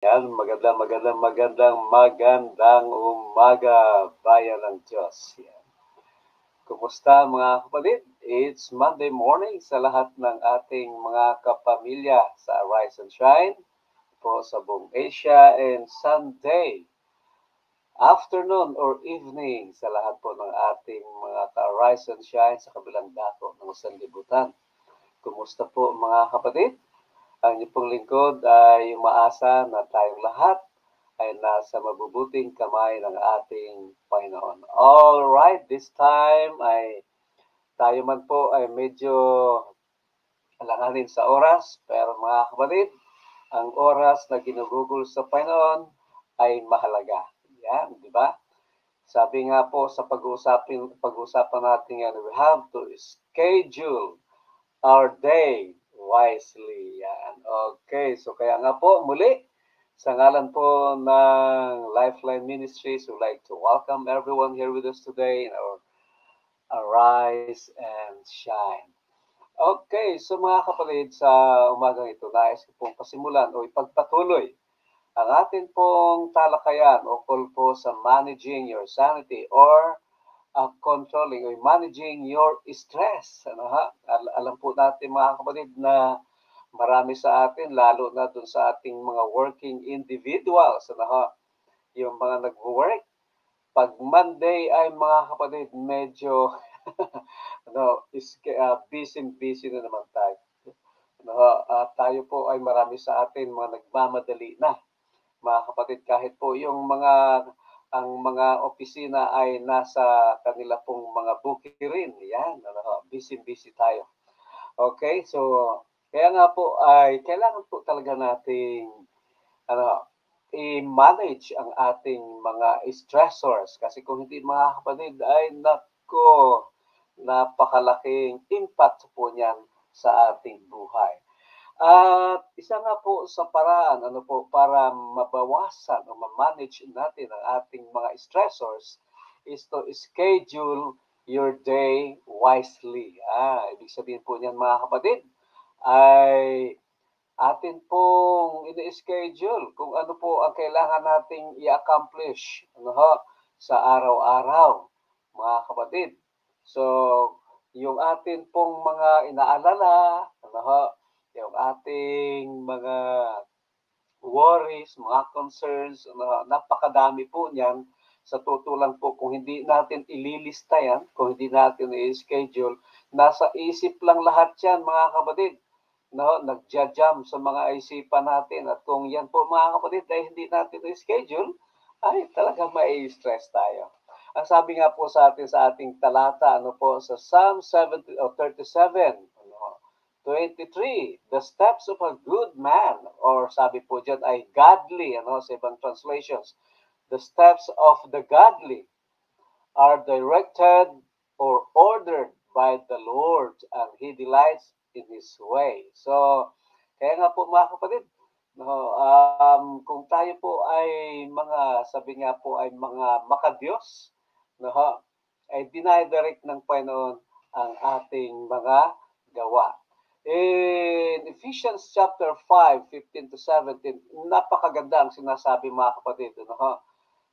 Yan, magandang umaga, bayan ng Diyos. Yan. Kumusta mga kapatid? It's Monday morning sa lahat ng ating mga kapamilya sa Rise and Shine po sa buong Asia and Sunday afternoon or evening sa lahat po ng ating mga ka-Rise and Shine sa kabilang dako ng sanlibutan. Kumusta po mga kapatid? Ang inyong pong lingkod ay umaasa na tayong lahat ay nasa mabubuting kamay ng ating Panginoon. All right, this time ay tayo man po ay medyo alanganin sa oras, pero mga kapatid, ang oras na ginugugol sa Panginoon ay mahalaga. Yan, di ba? Sabi nga po sa pag-uusapan natin yan, we have to schedule our day wisely. Yan. Okay, so kaya nga po muli, sa ngalan po ng Lifeline Ministries, we'd like to welcome everyone here with us today in our Arise and Shine. Okay, so mga kapatid, sa umagang ito, nais ko pong pasimulan o ipagpatuloy ang atin pong talakayan ukol po sa managing your sanity or controlling or managing your stress. Ano ha? Alam po natin mga kapatid na marami sa atin, lalo na dun sa ating mga working individuals, ano ha? Yung mga nag-work. Pag Monday ay mga kapatid, medyo busy na naman tayo. Ano, tayo po ay marami sa atin mga nagmamadali na. Mga kapatid, kahit po yung mga opisina ay nasa kanila pong mga bukirin. Yan, busy tayo. Okay, so kaya nga po ay kailangan po talaga nating ano, i-manage ang ating mga stressors kasi kung hindi mga kapatid ay nako, napakalaking impact po niyan sa ating buhay. At isa nga po sa paraan para mabawasan o ma-manage natin ang ating mga stressors is to schedule your day wisely. Ibig sabihin po niyan mga kapatid ay atin pong ini-schedule kung ano po ang kailangan nating i-accomplish sa araw-araw, mga kapatid. So, yung atin pong mga inaalala, yung ating mga worries, mga concerns, napakadami po niyan. Sa totoo lang po, kung hindi natin ililista yan, kung hindi natin i-schedule, nasa isip lang lahat yan, mga kapatid. Nagja-jam sa mga isipan natin. At kung yan po, mga kapatid, ay hindi natin i-schedule, ay talaga mai-stress tayo. Ang sabi nga po sa atin sa ating talata, sa Psalm 70 o 37, 23, the steps of a good man, or sabi po dyan ay godly, sa ibang translations. The steps of the godly are directed or ordered by the Lord, and He delights in His way. So, kaya nga po mga kapatid, kung tayo po ay sabi nga po ay mga makadiyos, ay dinidirect ng Panginoon ang ating mga gawa. In Ephesians chapter 5:15-17, napakaganda ang sinasabi mga kapatid,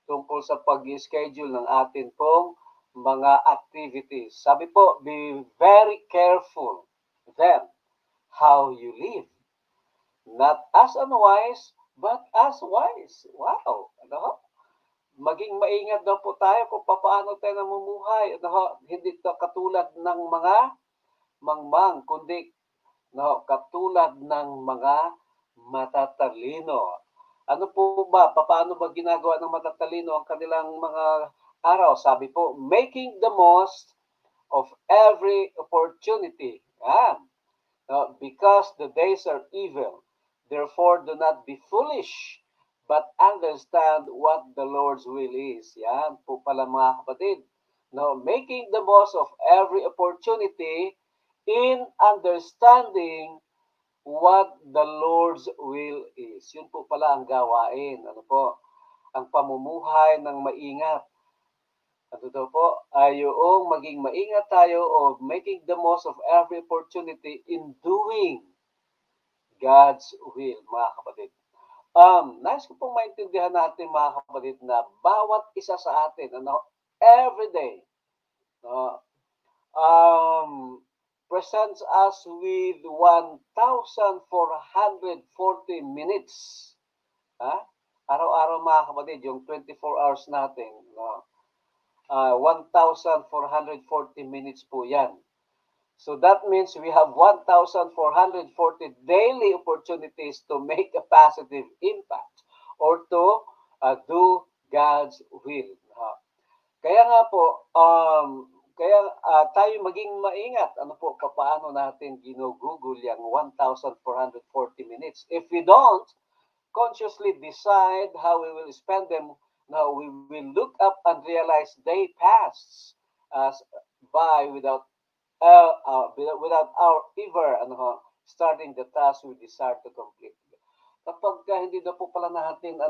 tungkol sa pag-schedule ng atin pong mga activities. Sabi po, be very careful then how you live. Not as unwise, but as wise. Wow! Maging maingat daw po tayo kung paano tayo namumuhay. Hindi ito katulad ng mga mangmang, kundi katulad ng mga matatalino. Ano po ba? Paano ba ginagawa ng matatalino ang kanilang mga araw? Sabi po, making the most of every opportunity. Yan. Because the days are evil. Therefore, do not be foolish, but understand what the Lord's will is. Yan po pala mga kapatid. Making the most of every opportunity in understanding what the Lord's will is. Yun po pala ang gawain. Ang pamumuhay ng maingat. Ay yung maging maingat tayo of making the most of every opportunity in doing God's will, mga kapatid. Nais ko pong maintindihan natin mga kapatid na bawat isa sa atin, every day, no, presents us with 1,440 minutes. Ha? Araw-araw mga kapatid, yung 24 hours natin, no, 1,440 minutes po yan. So that means we have 1,440 daily opportunities to make a positive impact or to do God's will. Kaya nga po, tayo maging maingat. Ano po, paano natin ginugugol yung 1,440 minutes. If we don't consciously decide how we will spend them, now we will look up and realize they pass us by without our ever starting the task we desire to complete. Kapag hindi na po pala natin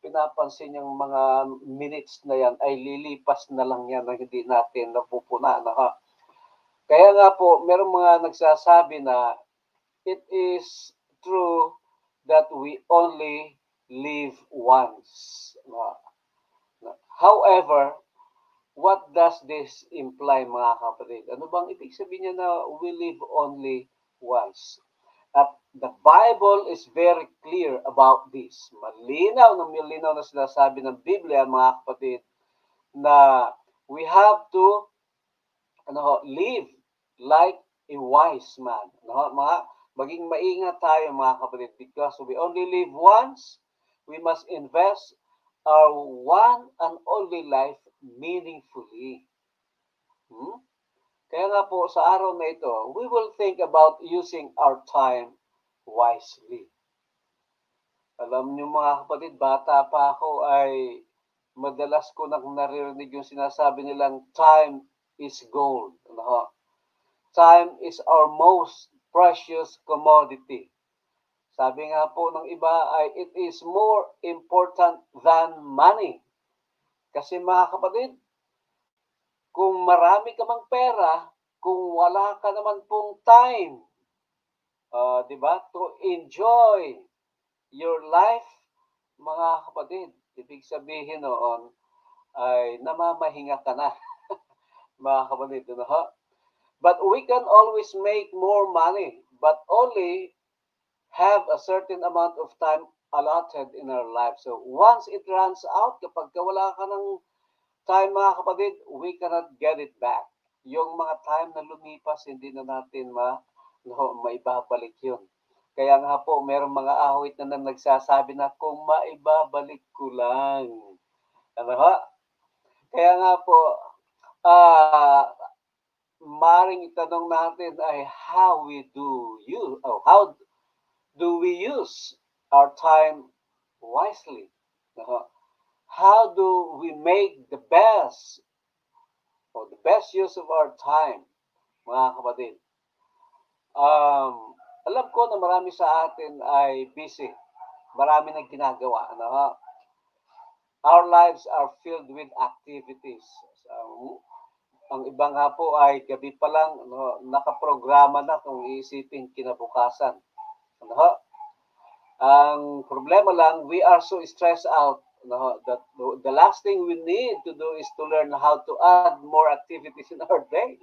pinapansin yung mga minutes na yan, ay lilipas na lang yan na hindi natin napupuna. Kaya nga po, merong mga nagsasabi na it is true that we only live once. However, what does this imply mga kapatid? Ano bang ibig sabihin niya na we live only once? At the Bible is very clear about this. Malinaw na sinasabi ng Biblia mga kapatid na we have to live like a wise man. Maging maingat tayo mga kapatid because we only live once. We must invest our one and only life meaningfully. Kaya nga po sa araw na ito, we will think about using our time wisely. Alam niyo mga kapatid, bata pa ako ay madalas ko nang naririnig yung sinasabi nilang time is gold. Time is our most precious commodity. Sabi nga po ng iba ay it is more important than money. Kasi mga kapatid, kung marami ka mang pera, kung wala ka naman pong time, di ba, to enjoy your life, mga kapatid, ibig sabihin noon ay namamahinga ka na, mga kapatid. But we can always make more money, but only have a certain amount of time allotted in our life. So once it runs out, kapag wala ka ng time mga kapatid, we cannot get it back. Yung mga time na lumipas, hindi na natin maibabalik yun. Kaya nga po, merong mga awit na nagsasabi na kung maibabalik ko lang. Kaya nga po, maring itanong natin ay how do we use our time wisely? How do we make the best use of our time, mga kapatid? Alam ko na marami sa atin ay busy. Marami nang ginagawa. Our lives are filled with activities. Ang iba nga po ay gabi pa lang nakaprograma na kung iisipin kinabukasan. Ang problema lang, we are so stressed out that the last thing we need to do is to learn how to add more activities in our day.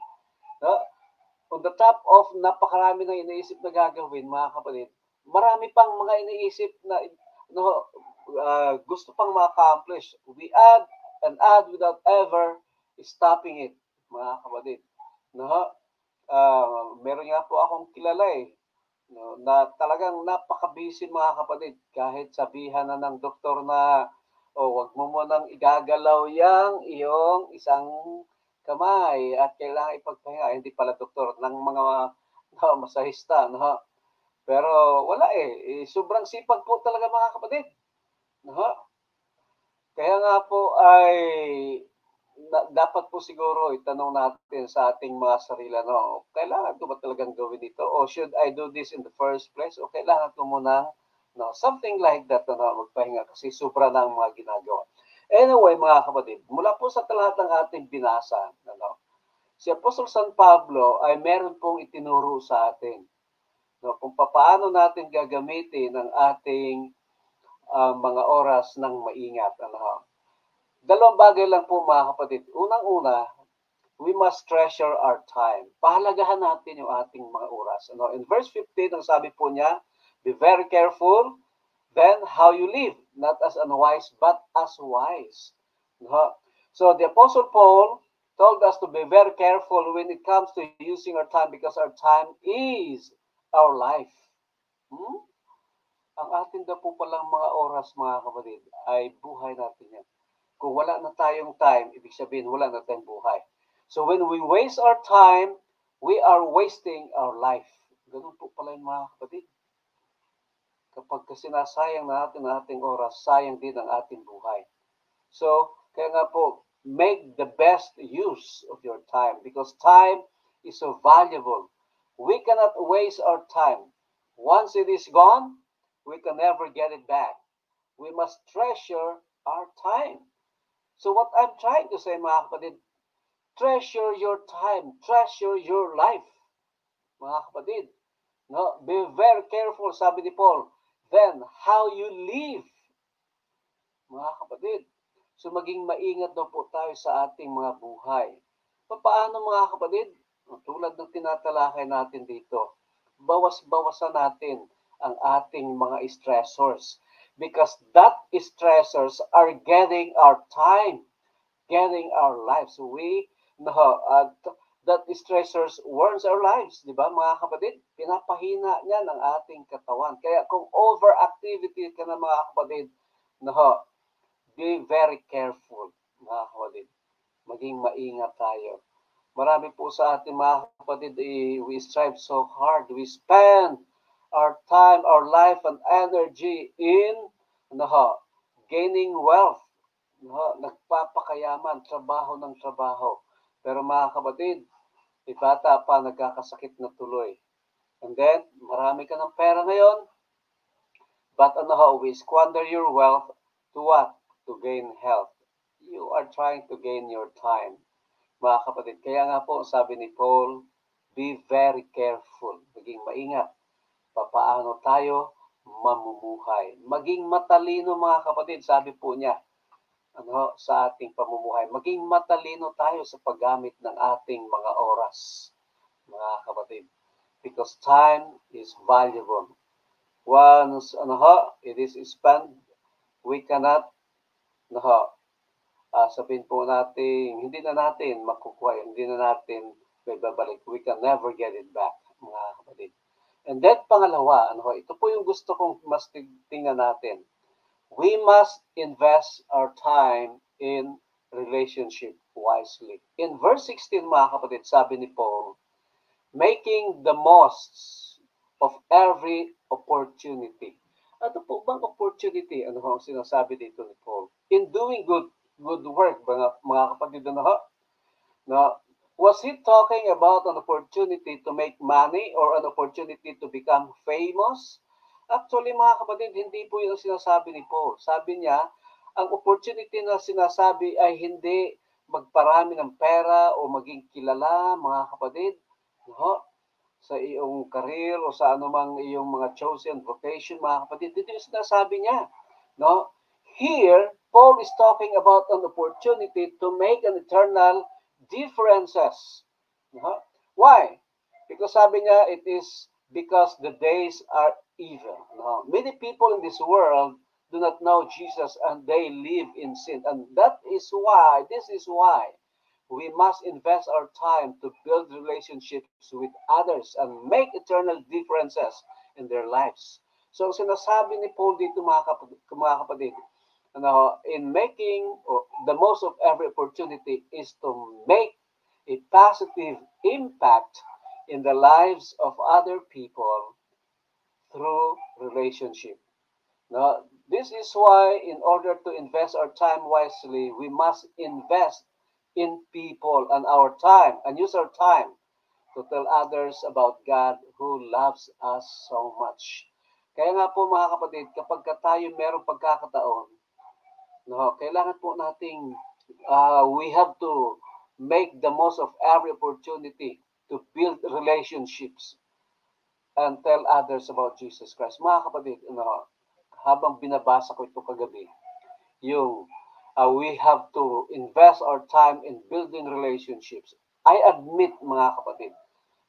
On the top of napakarami ng iniisip na gagawin, mga kapatid, marami pang mga iniisip na gusto pang ma-accomplish. We add and add without ever stopping it, mga kapatid. Meron nga po akong kilala na talagang napaka-busy mga kapatid. Kahit sabihan na ng doktor na wag mo munang igagalaw yang iyong isang kamay at kailangan ipagpahinga. Hindi pala doktor, ng mga masahista. Pero wala sobrang sipag po talaga mga kapatid. Kaya nga po ay dapat po siguro itanong natin sa ating mga sarili, kailangan ko ba talagang gawin ito? O should I do this in the first place? O kailangan ko munang something like that magpahinga kasi sobra na ang mga ginagawa. Anyway, mga kapatid, mula po sa talatang ating binasa, si Apostol San Pablo ay meron pong itinuro sa atin kung paano natin gagamitin ang ating mga oras ng maingat. Dalawang bagay lang po mga kapatid. Unang-una, we must treasure our time. Pahalagahan natin yung ating mga oras. In verse 15, ang sabi po niya, be very careful then how you live, not as unwise, but as wise. So the Apostle Paul told us to be very careful when it comes to using our time because our time is our life. Ang atin daw po palang mga oras, mga kapatid, ay buhay natin yan. Kung wala na tayong time, ibig sabihin wala na tayong buhay. So when we waste our time, we are wasting our life. Ganun po pala yung mga kapatid. Kapag sinasayang natin ang ating oras, sayang din ang ating buhay. So, kaya nga po, make the best use of your time because time is so valuable. We cannot waste our time. Once it is gone, we can never get it back. We must treasure our time. So what I'm trying to say, mga kapatid, treasure your time, treasure your life. Mga kapatid, be very careful, sabi ni Paul, then how you live. Mga kapatid, so maging maingat daw po tayo sa ating mga buhay. Paano mga kapatid? Tulad ng tinatalakay natin dito, bawas-bawasan natin ang ating mga stressors because that stressors are getting our time, getting our lives. So that stressors warns our lives, di ba mga kapatid? Pinapahina niya ng ating katawan. Kaya kung overactivity ka na mga kapatid, be very careful mga kapatid. Maging maingat tayo. Marami po sa ating mga kapatid, we strive so hard. We spend our time, our life, and energy in gaining wealth. Nagpapakayaman, trabaho ng trabaho. Pero mga kapatid, bata pa, nagkakasakit na tuloy. And then, marami ka ng pera ngayon, but we squander your wealth to what? To gain health. You are trying to gain your time. Mga kapatid, kaya nga po, sabi ni Paul, be very careful. Maging maingat. Papaano tayo mamumuhay. Maging matalino mga kapatid, sabi po niya, sa ating pamumuhay. Maging matalino tayo sa paggamit ng ating mga oras, mga kapatid. Because time is valuable. Once it is spent, we cannot sabihin po natin, hindi na natin makukuha, hindi na natin may babalik. We can never get it back, mga kapatid. And then pangalawa, ito po yung gusto kong mas tingnan natin. We must invest our time in relationship wisely. In verse 16, mga kapatid, sabi ni Paul, making the most of every opportunity. Ano po bang opportunity? Ano ang sinasabi dito ni Paul? In doing good work, mga kapatid, was he talking about an opportunity to make money or an opportunity to become famous? Actually, mga kapatid, hindi po yung sinasabi ni Paul. Sabi niya, ang opportunity na sinasabi ay hindi magparami ng pera o maging kilala, mga kapatid, sa iyong career o sa anumang iyong mga chosen vocation, mga kapatid. Dito yung sinasabi niya. Here, Paul is talking about an opportunity to make an eternal differences. Why? Because sabi niya, it is because the days are evil. Many people in this world do not know Jesus and they live in sin. And this is why we must invest our time to build relationships with others and make eternal differences in their lives. So, sinasabi ni Paul dito mga kapatid, in making the most of every opportunity is to make a positive impact in the lives of other people through relationship. This is why in order to invest our time wisely, we must invest in people and our time and use our time to tell others about God who loves us so much. Kaya nga po mga kapatid, kapag tayo merong pagkakataon, kailangan po nating we have to make the most of every opportunity to build relationships and tell others about Jesus Christ. Mga kapatid, habang binabasa ko ito kagabi, yung we have to invest our time in building relationships. I admit, mga kapatid,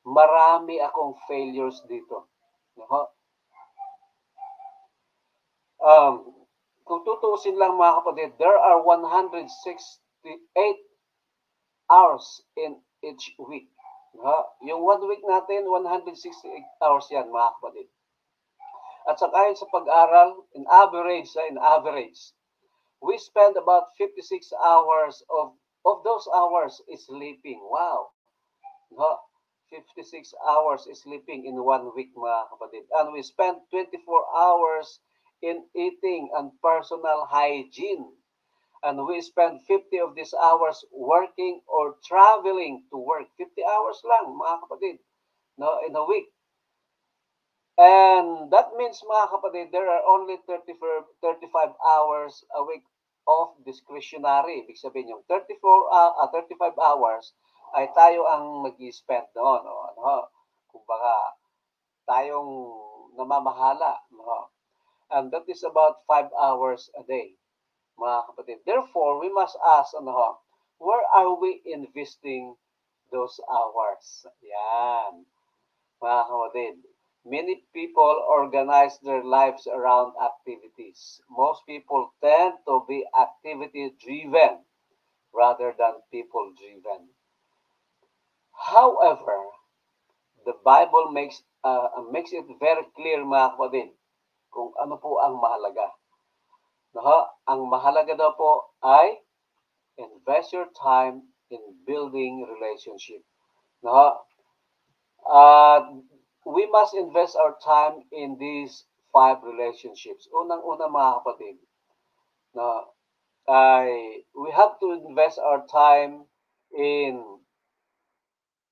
marami akong failures dito. No? Kung tutuusin lang, mga kapatid, there are 168 hours in each week. Yung 1 week natin, 168 hours yan, mga kapatid. At sa ayon sa pag-aral, in average, we spend about 56 hours of those hours is sleeping. Wow. No? 56 hours is sleeping in 1 week, mga kapatid. And we spend 24 hours in eating and personal hygiene. And we spend 50 of these hours working or traveling to work. 50 hours lang, mga kapatid, no, in a week. And that means, mga kapatid, there are only 35 hours a week of discretionary. Ibig sabihin yung 35 hours ay tayo ang nag-spend doon. Kumbaga, tayong namamahala. No? And that is about 5 hours a day, mga kapatid. Therefore, we must ask, where are we investing those hours? Yan, mga kapatid. Many people organize their lives around activities. Most people tend to be activity-driven rather than people-driven. However, the Bible makes it very clear, mga kapatid, kung ano po ang mahalaga. Ang mahalaga daw po ay invest your time in building relationship. We must invest our time in these 5 relationships. Unang-una, mga kapatid, we have to invest our time in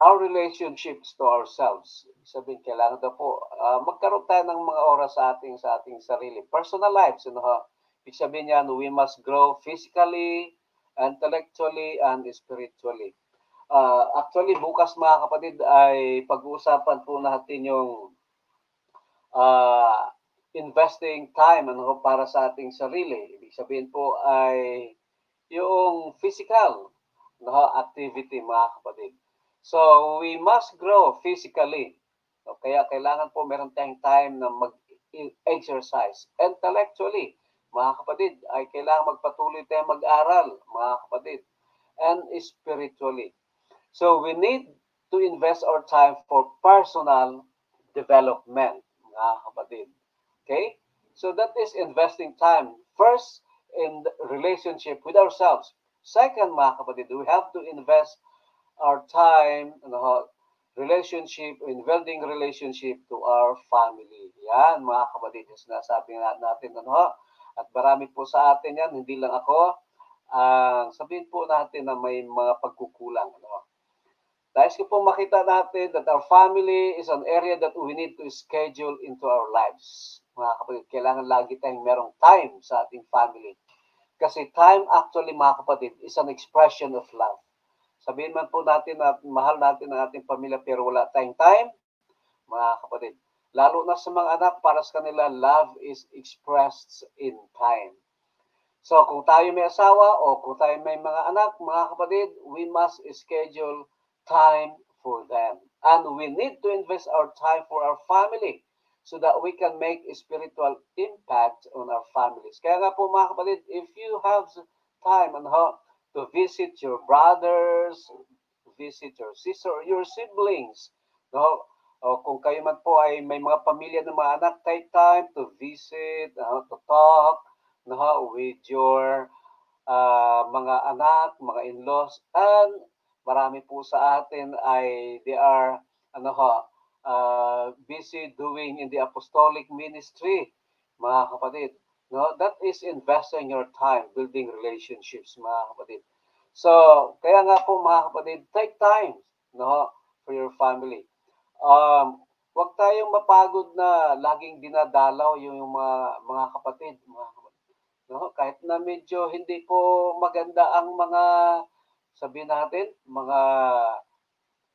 our relationships to ourselves. Sabihin, kailangan daw po magkaroon tayo ng mga oras sa ating sarili. Personal lives, Ibig sabihin yan, we must grow physically, intellectually, and spiritually. Actually, bukas, mga kapatid, ay pag-uusapan po natin yung investing time para sa ating sarili. Ibig sabihin po ay yung physical activity, mga kapatid. So, we must grow physically. Kaya kailangan po meron tayong time na mag-exercise. Intellectually, mga kapatid, ay kailangan magpatuloy tayong mag-aral, mga kapatid. And spiritually. So, we need to invest our time for personal development, mga kapatid. Okay? So, that is investing time. First, in the relationship with ourselves. Second, mga kapatid, we have to invest our time, relationship, in building relationship to our family. Yan, mga kapatid, yung sinasabi natin, at marami po sa atin yan, hindi lang ako. Sabihin po natin na may mga pagkukulang. Nais ko po makita natin that our family is an area that we need to schedule into our lives. Mga kapatid, kailangan lagi tayong merong time sa ating family. Kasi time actually, mga kapatid, is an expression of love. Sabihin man po natin na mahal natin ang ating pamilya pero wala tayong time, mga kapatid. Lalo na sa mga anak, para sa kanila, love is expressed in time. So, kung tayo may asawa o kung tayo may mga anak, mga kapatid, we must schedule time for them. And we need to invest our time for our family so that we can make a spiritual impact on our families. Kaya nga po, mga kapatid, if you have time to visit your brothers, visit your sister, or your siblings, o kung kayo man po ay may mga pamilya ng mga anak, take time to visit, to talk, with your mga anak, mga in-laws, and marami po sa atin ay they are busy doing in the apostolic ministry, mga kapatid. That is investing your time, building relationships, mga kapatid. So, kaya nga po, mga kapatid, take time for your family. Huwag tayong mapagod na laging dinadalaw yung mga kapatid, mga kapatid. Kahit na medyo hindi po maganda ang mga, sabihin natin, mga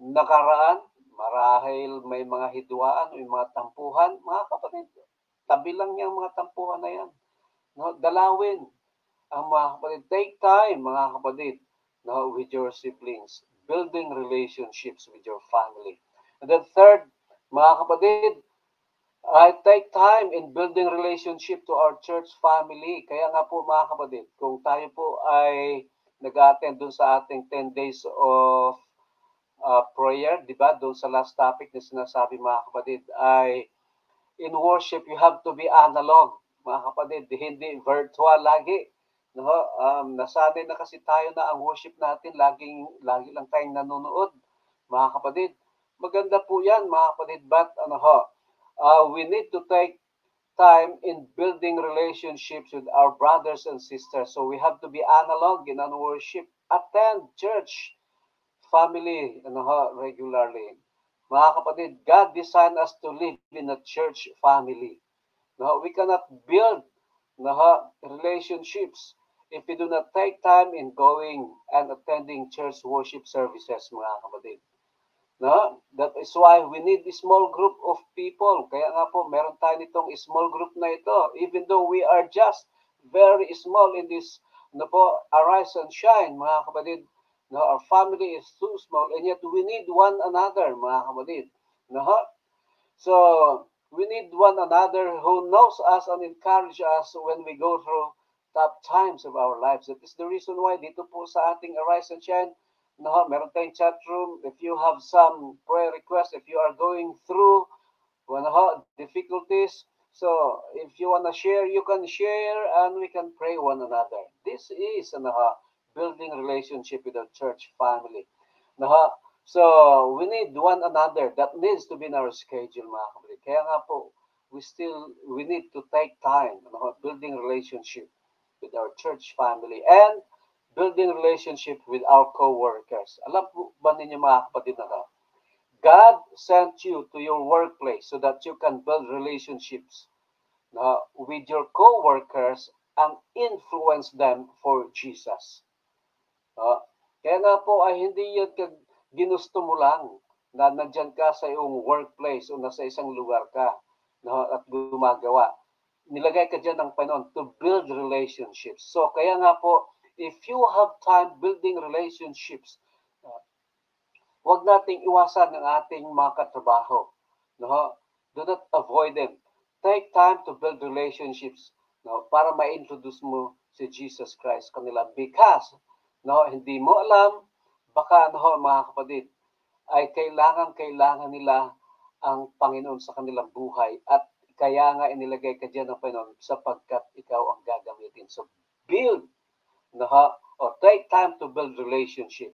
nakaraan, marahil may mga hidwaan, may mga tampuhan, mga kapatid. tabi lang yung mga tampuhan na yan. No, dalawin ang mga kapatid. Take time, mga kapatid, no, with your siblings. Building relationships with your family. And then third, mga kapatid, I take time in building relationship to our church family. Kaya nga po mga kapatid, kung tayo po ay nag-attend dun sa ating 10 days of prayer, di ba? Doon sa last topic na sinasabi mga kapatid ay in worship, you have to be analog, mga kapatid, hindi virtual lagi. No? Nasanay na kasi tayo na ang worship natin, lagi lang tayong nanonood, mga kapatid. Maganda po yan, mga kapatid, but we need to take time in building relationships with our brothers and sisters. So we have to be analog in our worship. Attend church family regularly. Mga kapatid, God designed us to live in a church family. No, we cannot build relationships if we do not take time in going and attending church worship services, mga kapatid. No? That is why we need a small group of people. Kaya nga po, meron tayo nitong small group na ito. Even though we are just very small in this Arise and Shine, mga kapatid. No, our family is too small and yet we need one another, mga kapatid. No? So, we need one another who knows us and encourage us when we go through tough times of our lives. That is the reason why dito po sa ating Arise and Shine, meron tayong chat room. If you have some prayer requests, if you are going through difficulties, so if you want to share, you can share and we can pray one another. This is building relationship with our church family. So we need one another. That needs to be in our schedule, mga kapatid. Kaya nga po, we need to take time building relationship with our church family and building relationship with our co-workers. Alam po ba ninyo mga kapatid God sent you to your workplace so that you can build relationships with your co-workers and influence them for Jesus. Kaya nga po ay hindi yan ginusto mo lang na nandyan ka sa iyong workplace o nasa isang lugar ka at gumagawa. Nilagay ka dyan ng Panginoon to build relationships. So kaya nga po, if you have time building relationships, huwag nating iwasan ang ating mga katrabaho. Do not avoid them. Take time to build relationships para ma-introduce mo si Jesus Christ kanila. Because hindi mo alam, baka mga kapatid, ay kailangan nila ang Panginoon sa kanilang buhay. At kaya nga inilagay ka dyan ng Panginoon sapagkat ikaw ang gagamitin. So build, or take time to build relationship